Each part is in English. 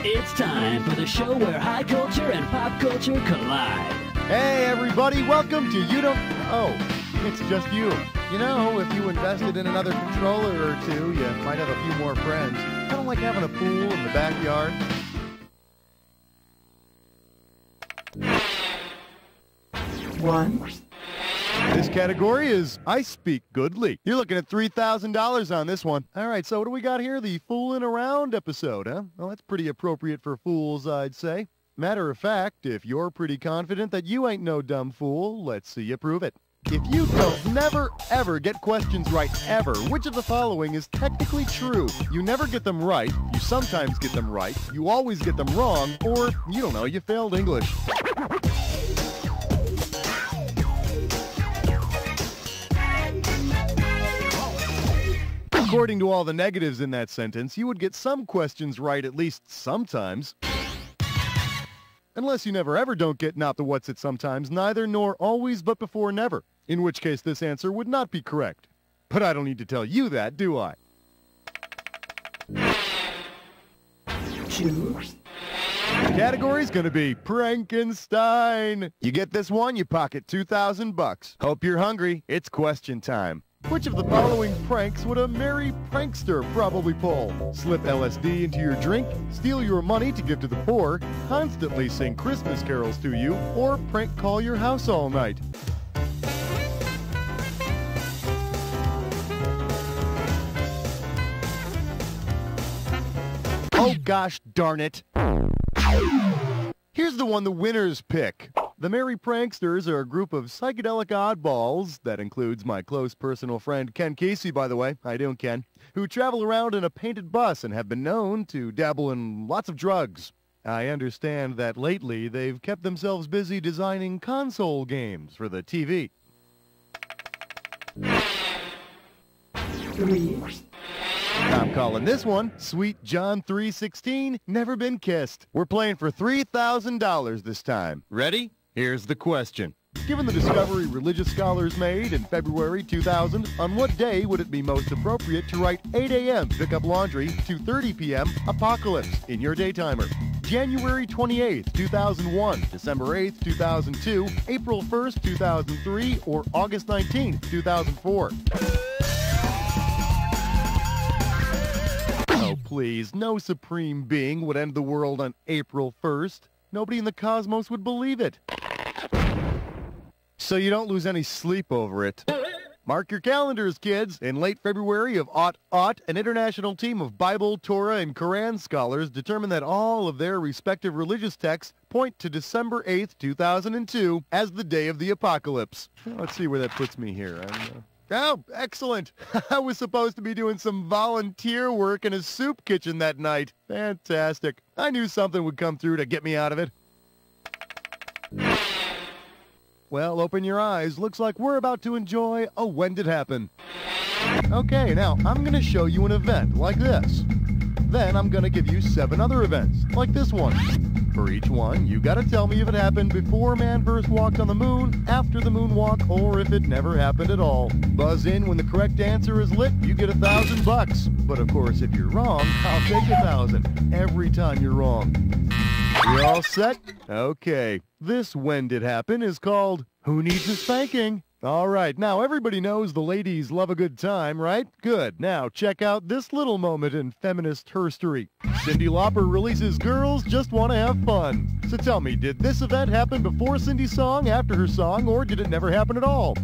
It's time for the show where high culture and pop culture collide. Hey, everybody, welcome to You Don't... Oh, it's just you. You know, if you invested in another controller or two, you might have a few more friends. Kind of like having a pool in the backyard. One. This category is I Speak Goodly. You're looking at $3,000 on this one. All right, so what do we got here? The Foolin' Around episode, huh? Well, that's pretty appropriate for fools, I'd say. Matter of fact, if you're pretty confident that you ain't no dumb fool, let's see you prove it. If you don't never, ever get questions right, ever, which of the following is technically true? You never get them right, you sometimes get them right, you always get them wrong, or, you don't know, you failed English. According to all the negatives in that sentence, you would get some questions right at least sometimes. Unless you never ever don't get not the what's it sometimes, neither nor always but before never, in which case this answer would not be correct. But I don't need to tell you that, do I? Two. The category's gonna be Prankenstein. You get this one, you pocket $2,000. Hope you're hungry. It's question time. Which of the following pranks would a merry prankster probably pull? Slip LSD into your drink, steal your money to give to the poor, constantly sing Christmas carols to you, or prank call your house all night? Oh gosh darn it. Here's the one the winners pick. The Merry Pranksters are a group of psychedelic oddballs, that includes my close personal friend Ken Casey, by the way, how you doing, Ken, who travel around in a painted bus and have been known to dabble in lots of drugs. I understand that lately they've kept themselves busy designing console games for the TV. Three. I'm calling this one Sweet John 3:16, Never Been Kissed. We're playing for $3,000 this time. Ready? Here's the question. Given the discovery religious scholars made in February 2000, on what day would it be most appropriate to write 8 a.m. pick up laundry, 2:30 p.m. apocalypse in your daytimer? January 28th, 2001, December 8th, 2002, April 1st, 2003, or August 19th, 2004? Oh, please, no supreme being would end the world on April 1st. Nobody in the cosmos would believe it. So you don't lose any sleep over it. Mark your calendars, kids. In late February of '00, an international team of Bible, Torah, and Quran scholars determined that all of their respective religious texts point to December 8th, 2002 as the day of the apocalypse. Let's see where that puts me here. Oh, excellent. I was supposed to be doing some volunteer work in a soup kitchen that night. Fantastic. I knew something would come through to get me out of it. Well, open your eyes. Looks like we're about to enjoy a When Did Happen. Okay, now I'm going to show you an event like this. Then I'm going to give you 7 other events, like this one. For each one, you got to tell me if it happened before man first walked on the moon, after the moonwalk, or if it never happened at all. Buzz in when the correct answer is lit, you get $1,000. But of course, if you're wrong, I'll take 1,000 every time you're wrong. You all set? Okay. This When Did Happen is called Who Needs a Spanking? All right, now everybody knows the ladies love a good time, right? Good. Now check out this little moment in feminist herstory. Cyndi Lauper releases Girls Just Want to Have Fun. So tell me, did this event happen before Cindy's song, after her song, or did it never happen at all?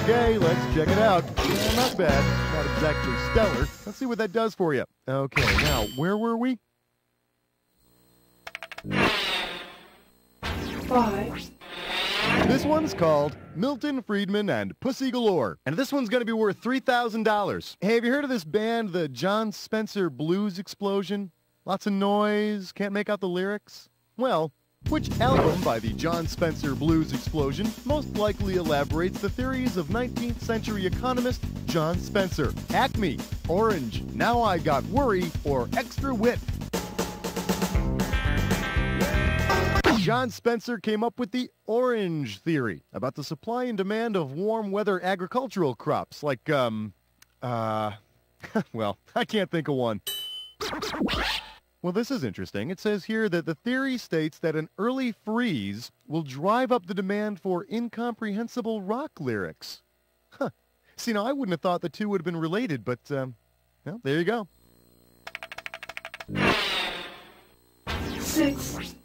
Okay, let's check it out. Yeah, not bad. Not exactly stellar. Let's see what that does for you. Okay, now, where were we? 5. This one's called Milton Friedman and Pussy Galore. And this one's going to be worth $3,000. Hey, have you heard of this band, the John Spencer Blues Explosion? Lots of noise, can't make out the lyrics? Well, which album by the John Spencer Blues Explosion most likely elaborates the theories of 19th century economist John Spencer? Acme, Orange, Now I Got Worry, or Extra Wit? John Spencer came up with the orange theory about the supply and demand of warm weather agricultural crops like, well, I can't think of one. Well, this is interesting. It says here that the theory states that an early freeze will drive up the demand for incomprehensible rock lyrics. Huh. See, now, I wouldn't have thought the two would have been related, but, well, there you go. 6.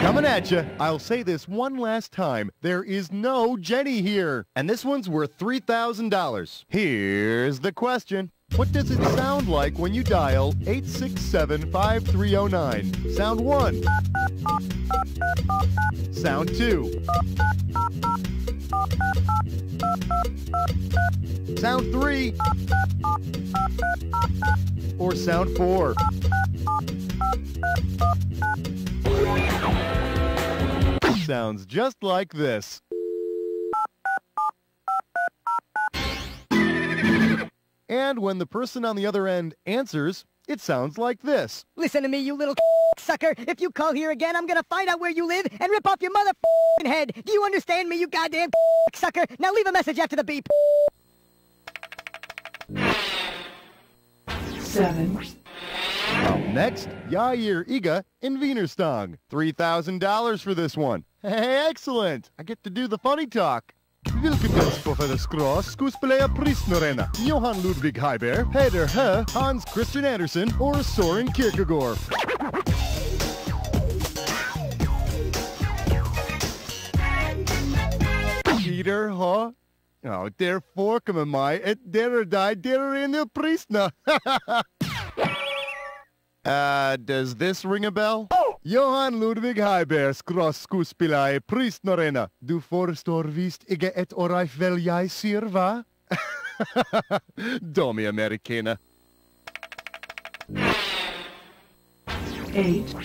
Coming at you. I'll say this one last time. There is no Jenny here. And this one's worth $3,000. Here's the question. What does it sound like when you dial 867-5309? Sound 1. Sound 2. Sound 3. Or sound 4. Sounds just like this. And when the person on the other end answers, it sounds like this. Listen to me, you little sucker. If you call here again, I'm gonna find out where you live and rip off your mother head. Do you understand me, you goddamn sucker? Now leave a message after the beep. 7. Up next, Yair Iga in Wienerstang. $3,000 for this one. Hey, excellent! I get to do the funny talk. Vilken dödsboffer Skross, skuespelare Prisnorena, Johan Ludwig Heiber, Peder He, Hans Christian Andersen, or Soren Kierkegaard. Peter He? Oh, der voorkomen mij, et der die der in de Prisna. Does this ring a bell? Johan Ludwig Heiber, Skross skuespelare Prisnorena. Du voorstor wist ikke et orijf wel jij sier, va? Domme Amerikaner. 8.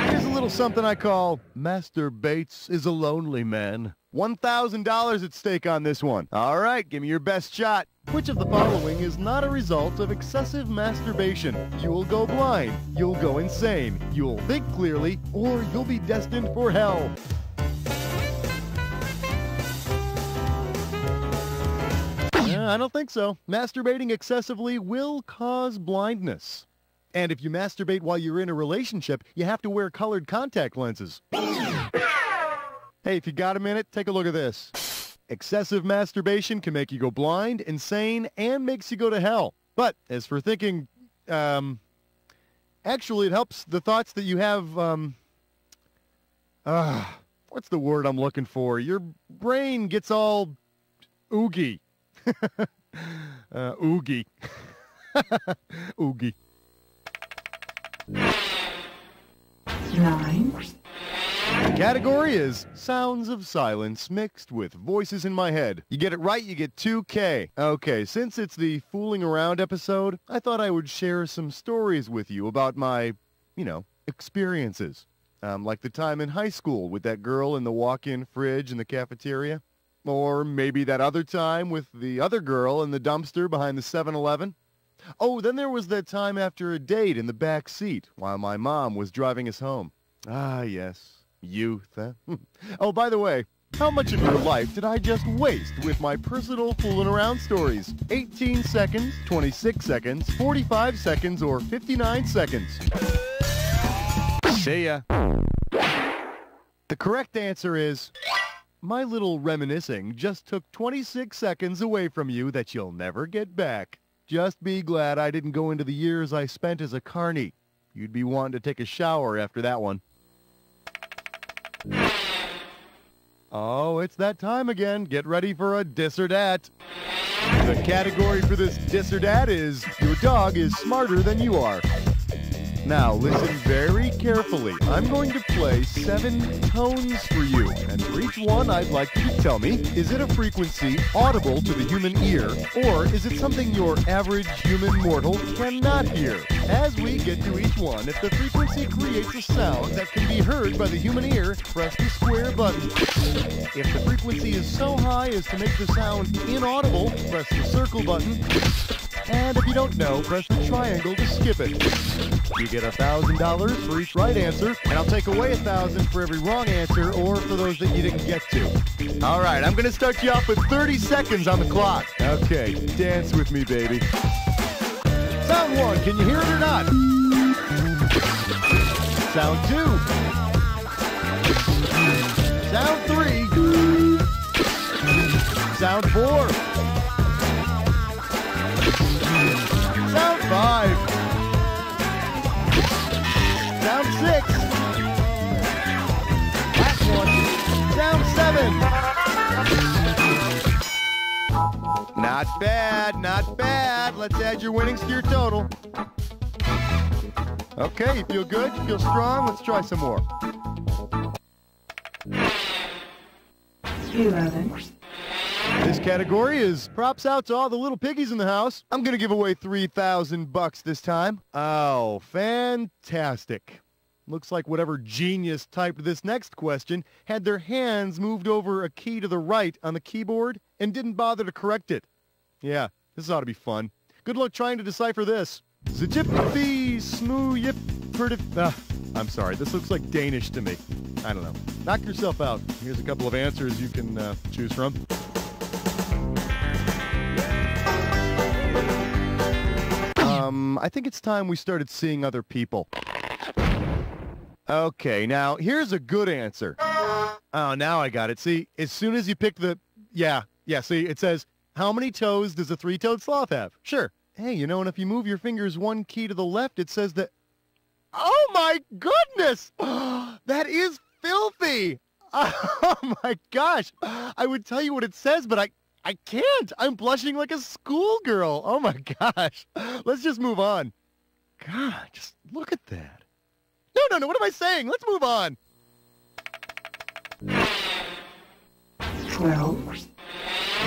Here's a little something I call Master Bates is a lonely man. $1,000 at stake on this one. All right, give me your best shot. Which of the following is not a result of excessive masturbation? You'll go blind, you'll go insane, you'll think clearly, or you'll be destined for hell. I don't think so. Masturbating excessively will cause blindness. And if you masturbate while you're in a relationship, you have to wear colored contact lenses. Hey, if you got a minute, take a look at this. Excessive masturbation can make you go blind, insane, and makes you go to hell. But as for thinking, actually it helps the thoughts that you have, what's the word I'm looking for? Your brain gets all oogie. Oogie. Oogie. 9. The category is Sounds of Silence mixed with voices in my head. You get it right, you get 2K. Okay, since it's the Fooling Around episode, I thought I would share some stories with you about my, experiences. Like the time in high school with that girl in the walk-in fridge in the cafeteria. Or maybe that other time with the other girl in the dumpster behind the 7-Eleven. Oh, then there was that time after a date in the back seat while my mom was driving us home. Ah, yes. Youth, huh? Oh, by the way, how much of your life did I just waste with my personal fooling around stories? 18 seconds, 26 seconds, 45 seconds, or 59 seconds? See ya. The correct answer is, my little reminiscing just took 26 seconds away from you that you'll never get back. Just be glad I didn't go into the years I spent as a carny. You'd be wanting to take a shower after that one. Oh, it's that time again. Get ready for a dis or dat. The category for this dis or dat is Your Dog is Smarter Than You Are. Now, listen very carefully. I'm going to play 7 tones for you, and for each one, I'd like you to tell me, is it a frequency audible to the human ear, or is it something your average human mortal cannot hear? As we get to each one, if the frequency creates a sound that can be heard by the human ear, press the square button. If the frequency is so high as to make the sound inaudible, press the circle button. And if you don't know, press the triangle to skip it. You get $1,000 for each right answer, and I'll take away $1,000 for every wrong answer or for those that you didn't get to. All right, I'm going to start you off with 30 seconds on the clock. Okay, dance with me, baby. Sound 1, can you hear it or not? Sound 2. Sound 3. Sound 4. Sound 5. Sound 6. Last one. Sound 7. Not bad, not bad. Let's add your winnings to your total. Okay, you feel good? You feel strong? Let's try some more. 11. This category is props out to all the little piggies in the house. I'm going to give away $3,000 this time. Oh, fantastic. Looks like whatever genius typed this next question had their hands moved over a key to the right on the keyboard and didn't bother to correct it. Yeah, this ought to be fun. Good luck trying to decipher this. Zjip-fee, smoo-yip, I'm sorry, this looks like Danish to me. I don't know. Knock yourself out. Here's a couple of answers you can choose from. I think it's time we started seeing other people. Okay, now, here's a good answer. Oh, now I got it. See, as soon as you pick the... Yeah, see, it says, how many toes does a 3-toed sloth have? Sure. Hey, you know, and if you move your fingers 1 key to the left, it says that... Oh, my goodness! That is filthy! Oh, my gosh! I would tell you what it says, but I can't. I'm blushing like a schoolgirl. Oh, my gosh. Let's just move on. God, just look at that. No, what am I saying? Let's move on. 12.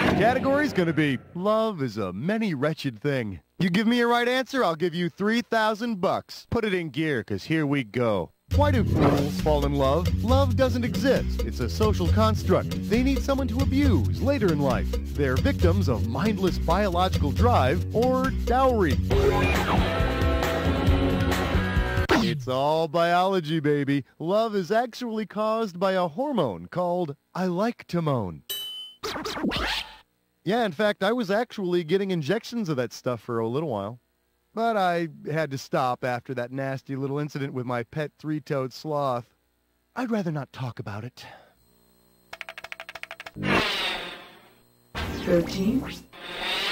The category's going to be love is a many wretched thing. You give me a right answer, I'll give you $3,000. Put it in gear, because here we go. Why do fools fall in love? Love doesn't exist. It's a social construct. They need someone to abuse later in life. They're victims of mindless biological drive or dowry. It's all biology, baby. Love is actually caused by a hormone called I-like-to-mone. Yeah, in fact, I was actually getting injections of that stuff for a little while. But I had to stop after that nasty little incident with my pet 3-toed sloth. I'd rather not talk about it. 13.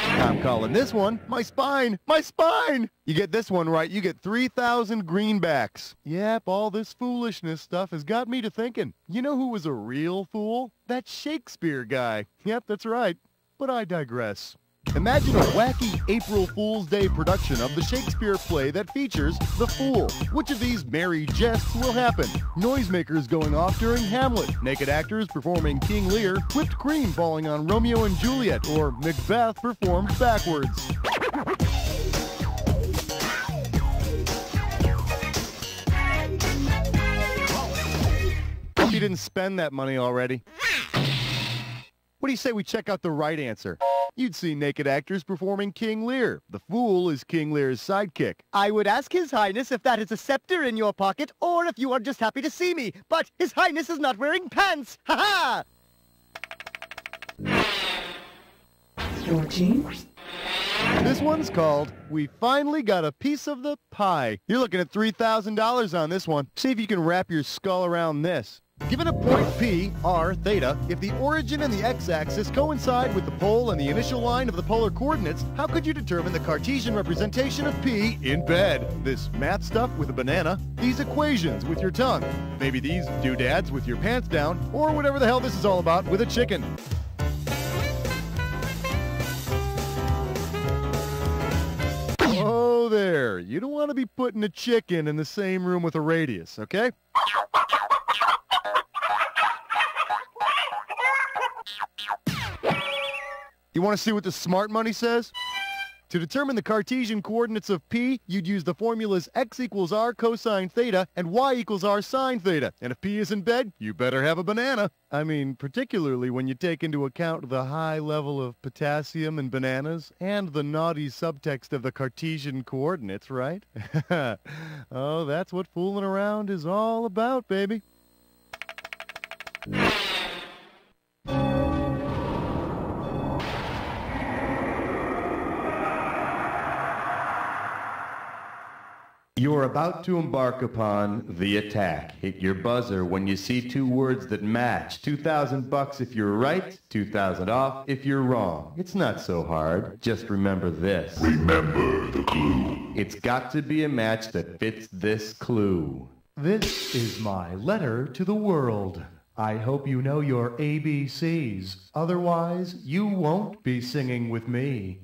I'm calling this one my spine. My spine! You get this one right, you get 3,000 greenbacks. Yep, all this foolishness stuff has got me to thinking. You know who was a real fool? That Shakespeare guy. Yep, that's right. But I digress. Imagine a wacky April Fool's Day production of the Shakespeare play that features the Fool. Which of these merry jests will happen? Noisemakers going off during Hamlet, naked actors performing King Lear, whipped cream falling on Romeo and Juliet, or Macbeth performed backwards. Hope you didn't spend that money already. What do you say we check out the right answer? You'd see naked actors performing King Lear. The Fool is King Lear's sidekick. I would ask His Highness if that is a scepter in your pocket, or if you are just happy to see me. But His Highness is not wearing pants. Ha ha! 14. This one's called We Finally Got a Piece of the Pie. You're looking at $3,000 on this one. See if you can wrap your skull around this. Given a point P, r, theta, if the origin and the x-axis coincide with the pole and the initial line of the polar coordinates, how could you determine the Cartesian representation of P in bed? This math stuff with a banana, these equations with your tongue, maybe these doodads with your pants down, or whatever the hell this is all about with a chicken. Oh there. beware. You don't want to be putting a chicken in the same room with a radius, okay? You want to see what the smart money says? To determine the Cartesian coordinates of P, you'd use the formulas x equals r cosine theta and y equals r sine theta. And if P is in bed, you better have a banana. I mean, particularly when you take into account the high level of potassium in bananas and the naughty subtext of the Cartesian coordinates, right? Oh, that's what fooling around is all about, baby. You're about to embark upon the attack. Hit your buzzer when you see two words that match. $2,000 if you're right, 2,000 off if you're wrong. It's not so hard. Just remember this. Remember the clue. It's got to be a match that fits this clue. This is my letter to the world. I hope you know your ABCs. Otherwise, you won't be singing with me.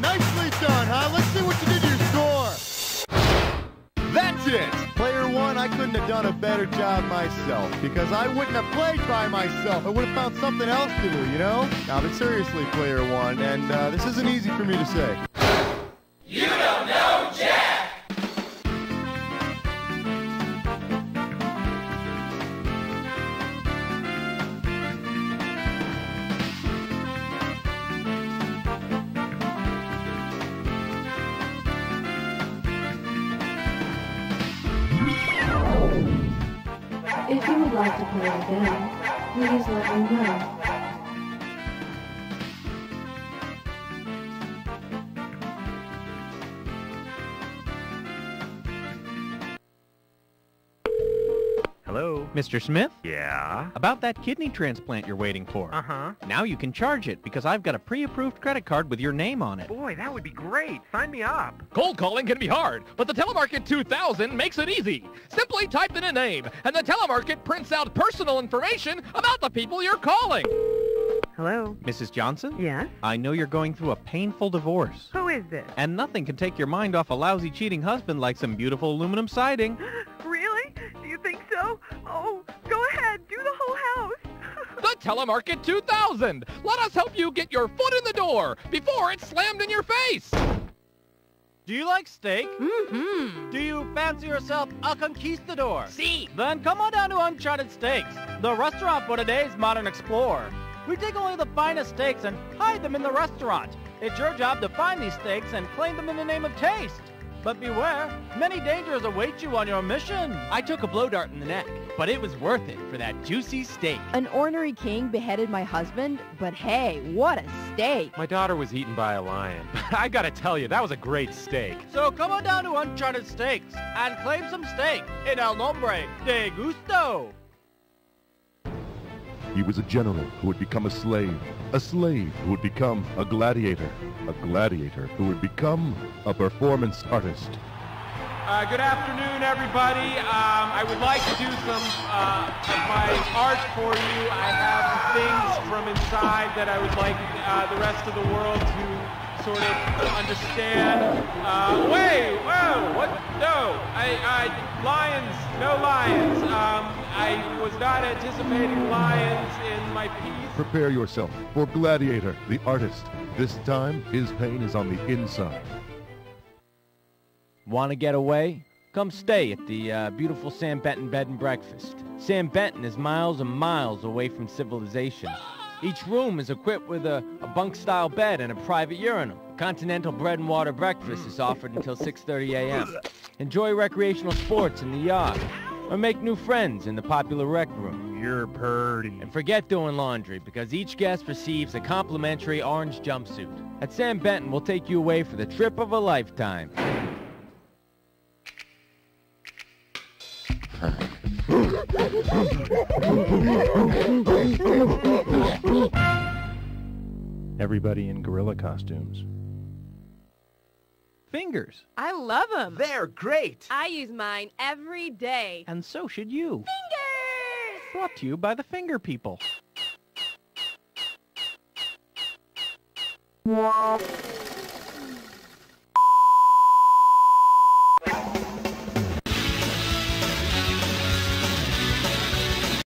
Nicely done, huh? Let's see what you did to your score. That's it. Player one, I couldn't have done a better job myself because I wouldn't have played by myself. I would have found something else to do, you know? Now, but seriously, player one, and this isn't easy for me to say. You don't know Jack! If you would like to play again, please let me know. Hello? Mr. Smith? Yeah? About that kidney transplant you're waiting for. Uh-huh. Now you can charge it because I've got a pre-approved credit card with your name on it. Boy, that would be great. Sign me up. Cold calling can be hard, but the Telemarket 2000 makes it easy. Simply type in a name, and the Telemarket prints out personal information about the people you're calling. Hello? Mrs. Johnson? Yes? I know you're going through a painful divorce. Who is this? And nothing can take your mind off a lousy cheating husband like some beautiful aluminum siding. Really? Do you think so? Oh, go ahead. Do the whole house. The Telemarket 2000. Let us help you get your foot in the door before it's slammed in your face. Do you like steak? Mm-hmm. Do you fancy yourself a conquistador? See. Then come on down to Uncharted Steaks, the restaurant for today's modern explorer. We take only the finest steaks and hide them in the restaurant. It's your job to find these steaks and claim them in the name of taste. But beware, many dangers await you on your mission. I took a blow dart in the neck, but it was worth it for that juicy steak. An ornery king beheaded my husband, but hey, what a steak. My daughter was eaten by a lion. I gotta tell you, that was a great steak. So come on down to Uncharted Steaks and claim some steak in El Nombre de Gusto. He was a general who would become a slave who would become a gladiator who would become a performance artist. Good afternoon, everybody. I would like to do some of my art for you. I have things from inside that I would like the rest of the world to sort of understand. Wait, whoa, what? No, lions, no lions. I was not anticipating lions in my piece. Prepare yourself for Gladiator, the artist. This time, his pain is on the inside. Want to get away? Come stay at the beautiful Sam Benton Bed and Breakfast. Sam Benton is miles and miles away from civilization. Each room is equipped with a bunk-style bed and a private urinal. Continental bread and water breakfast is offered until 6:30 a.m. Enjoy recreational sports in the yard, or make new friends in the popular rec room. You're purty. And forget doing laundry, because each guest receives a complimentary orange jumpsuit. At Sam Benton, we'll take you away for the trip of a lifetime. Everybody in gorilla costumes. Fingers. I love them. They're great. I use mine every day. And so should you. Fingers! Brought to you by the Finger People.